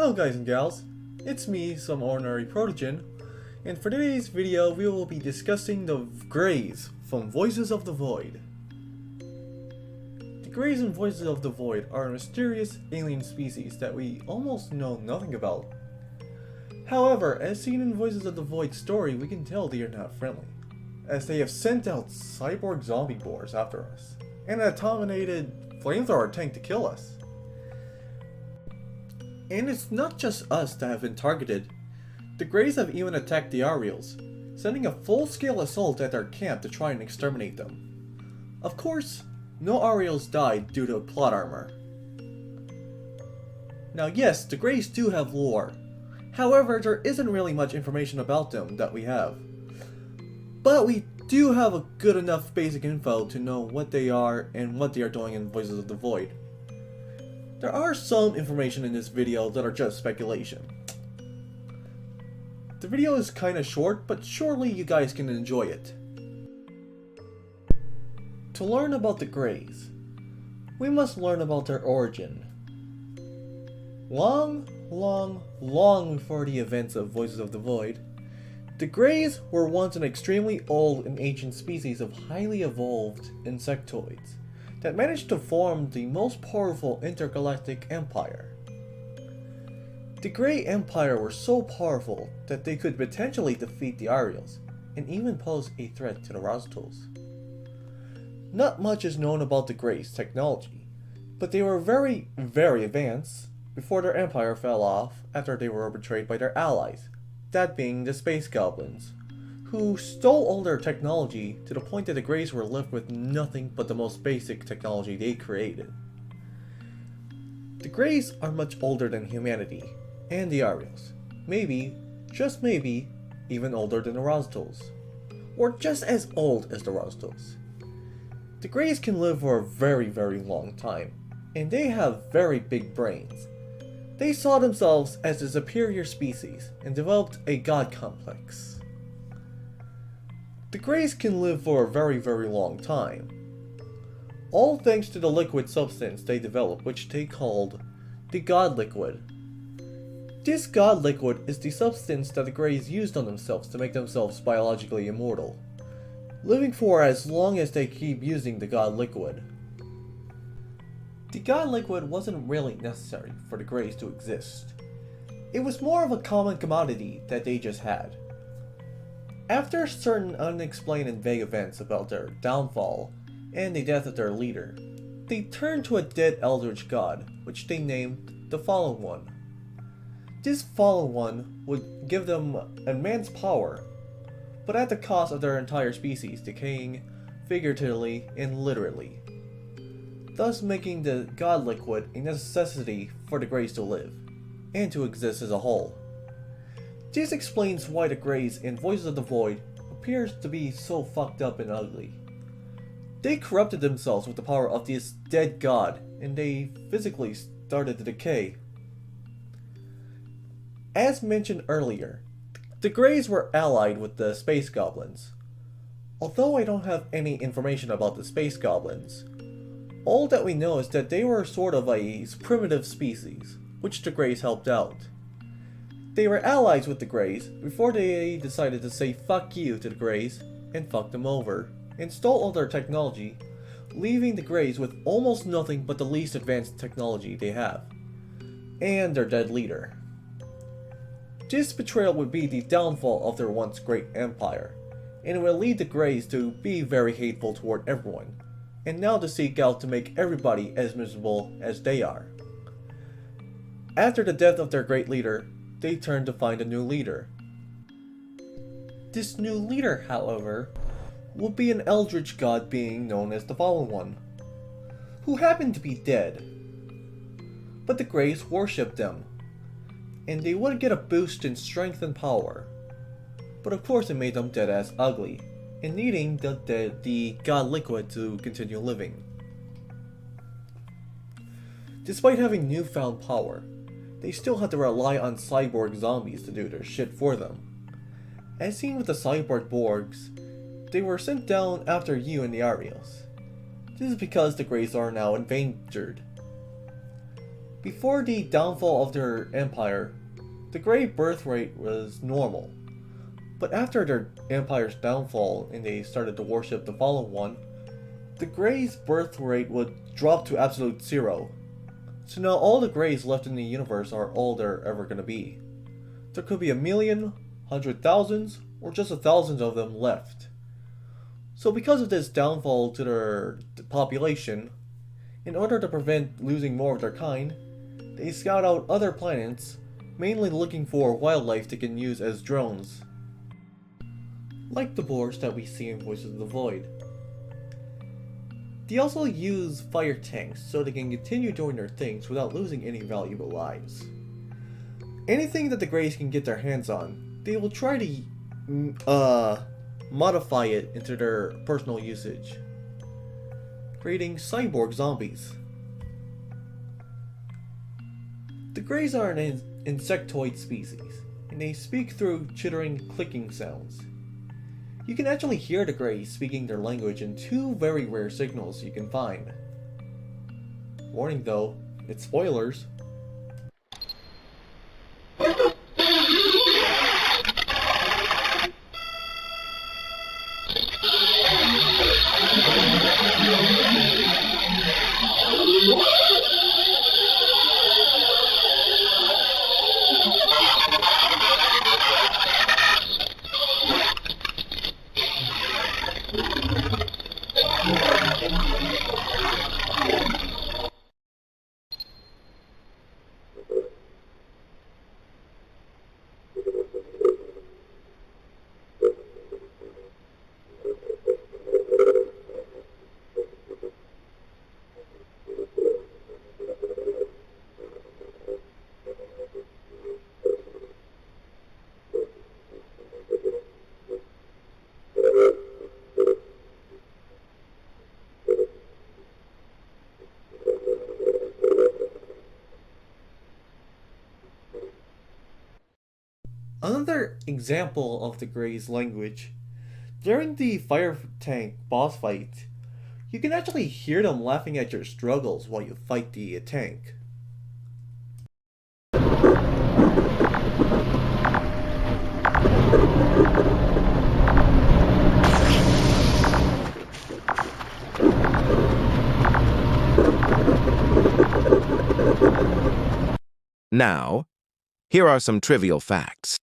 Hello guys and gals, it's me, some ordinary Protogen, and for today's video we will be discussing the Greys from Voices of the Void. The Greys in Voices of the Void are a mysterious alien species that we almost know nothing about. However, as seen in Voices of the Void story, we can tell they are not friendly, as they have sent out cyborg zombie boars after us, and an automated flamethrower tank to kill us. And it's not just us that have been targeted. The Greys have even attacked the Ariels, sending a full-scale assault at their camp to try and exterminate them. Of course, no Ariels died due to plot armor. Now yes, the Greys do have lore. However, there isn't really much information about them that we have. But we do have a good enough basic info to know what they are and what they are doing in Voices of the Void. There are some information in this video that are just speculation. The video is kinda short, but surely you guys can enjoy it. To learn about the Greys, we must learn about their origin. Long before the events of Voices of the Void, the Greys were once an extremely old and ancient species of highly evolved insectoids that managed to form the most powerful intergalactic empire. The Grey Empire were so powerful that they could potentially defeat the Ariels, and even pose a threat to the Rostos. Not much is known about the Greys' technology, but they were very advanced before their empire fell off after they were betrayed by their allies, that being the Space Goblins, who stole all their technology to the point that the Greys were left with nothing but the most basic technology they created. The Greys are much older than humanity, and the Ariels. Maybe, just maybe, even older than the Rostos. Or just as old as the Rostos. The Greys can live for a very long time, and they have very big brains. They saw themselves as a superior species, and developed a god complex. The Greys can live for a very long time, all thanks to the liquid substance they developed, which they called the God Liquid. This God Liquid is the substance that the Greys used on themselves to make themselves biologically immortal, living for as long as they keep using the God Liquid. The God Liquid wasn't really necessary for the Greys to exist. It was more of a common commodity that they just had. After certain unexplained and vague events about their downfall and the death of their leader, they turned to a dead eldritch god, which they named the Fallen One. This Fallen One would give them immense power, but at the cost of their entire species decaying figuratively and literally, thus making the God Liquid a necessity for the Greys to live, and to exist as a whole. This explains why the Greys in Voices of the Void appears to be so fucked up and ugly. They corrupted themselves with the power of this dead god, and they physically started to decay. As mentioned earlier, the Greys were allied with the Space Goblins. Although I don't have any information about the Space Goblins, all that we know is that they were sort of a primitive species, which the Greys helped out. They were allies with the Greys before they decided to say fuck you to the Greys and fuck them over, and stole all their technology, leaving the Greys with almost nothing but the least advanced technology they have, and their dead leader. This betrayal would be the downfall of their once great empire, and it will lead the Greys to be very hateful toward everyone, and now to seek out to make everybody as miserable as they are. After the death of their great leader, they turned to find a new leader. This new leader, however, will be an eldritch god being known as the Fallen One, who happened to be dead. But the Greys worshipped them, and they would get a boost in strength and power. But of course it made them dead ass ugly, and needing the God Liquid to continue living. Despite having newfound power, they still had to rely on cyborg zombies to do their shit for them. As seen with the cyborg Borgs, they were sent down after you and the Ariels. This is because the Greys are now endangered. Before the downfall of their empire, the Grey birth rate was normal. But after their empire's downfall and they started to worship the fallen one, the Grey's birth rate would drop to absolute zero. So now all the Greys left in the universe are all there ever gonna be. There could be 1,000,000, 100,000, or just 1,000 of them left. So because of this downfall to their population, in order to prevent losing more of their kind, they scout out other planets, mainly looking for wildlife they can use as drones. Like the boars that we see in Voices of the Void. They also use fire tanks so they can continue doing their things without losing any valuable lives. Anything that the Greys can get their hands on, they will try to modify it into their personal usage, creating cyborg zombies. The Greys are an insectoid species, and they speak through chittering, clicking sounds. You can actually hear the Greys speaking their language in 2 very rare signals you can find. Warning though, it's spoilers. Another example of the Grey's language, during the fire tank boss fight, you can actually hear them laughing at your struggles while you fight the tank. Now, here are some trivial facts.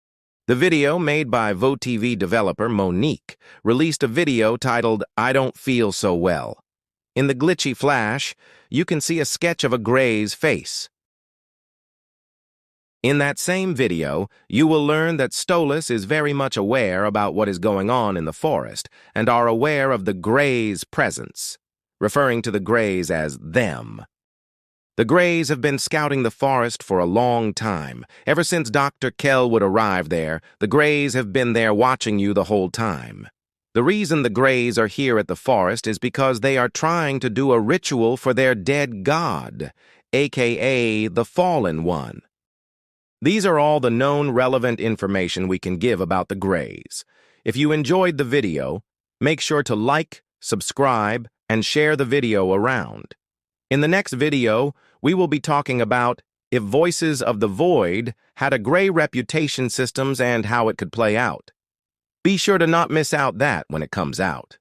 The video made by VoTV developer Monique released a video titled "I Don't Feel So Well." In the glitchy flash, you can see a sketch of a Grey's face. In that same video, you will learn that Stolas is very much aware about what is going on in the forest and are aware of the Grey's presence, referring to the Greys as them. The Greys have been scouting the forest for a long time. Ever since Dr. Kell would arrive there, the Greys have been there watching you the whole time. The reason the Greys are here at the forest is because they are trying to do a ritual for their dead god, aka the Fallen One. These are all the known relevant information we can give about the Greys. If you enjoyed the video, make sure to like, subscribe, and share the video around. In the next video, we will be talking about if Voices of the Void had a Grey reputation systems and how it could play out. Be sure to not miss out that when it comes out.